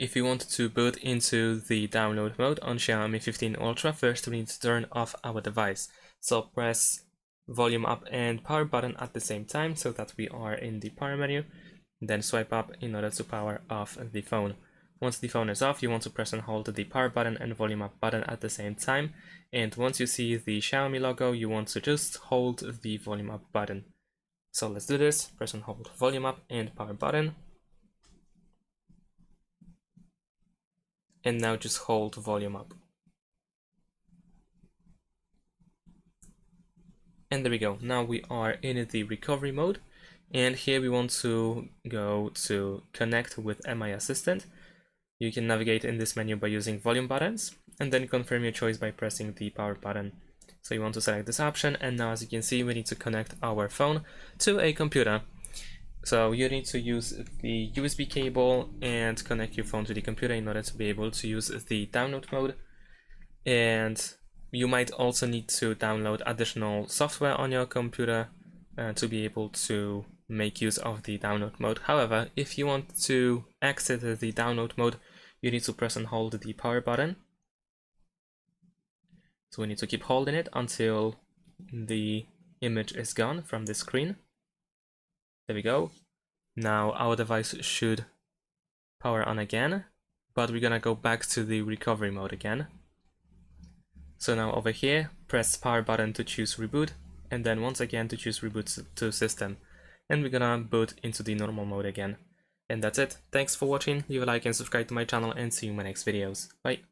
if you want to boot into the download mode on Xiaomi 15 Ultra, first we need to turn off our device. So press volume up and power button at the same time so that we are in the power menu. Then swipe up in order to power off the phone. Once the phone is off, you want to press and hold the power button and volume up button at the same time. And once you see the Xiaomi logo, you want to just hold the volume up button. So let's do this. Press and hold volume up and power button. And now just hold volume up. And there we go. Now we are in the recovery mode. And here we want to go to connect with Mi Assistant. You can navigate in this menu by using volume buttons, and then confirm your choice by pressing the power button. So you want to select this option, and now as you can see, we need to connect our phone to a computer. So you need to use the USB cable and connect your phone to the computer in order to be able to use the download mode. And you might also need to download additional software on your computer to be able to make use of the download mode. However, if you want to exit the download mode, you need to press and hold the power button. So we need to keep holding it until the image is gone from the screen. There we go. Now our device should power on again, but we're gonna go back to the recovery mode again. So now over here, press power button to choose reboot, and then once again to choose reboot to system. And we're gonna boot into the normal mode again. And that's it. Thanks for watching, leave a like and subscribe to my channel, and see you in my next videos. Bye!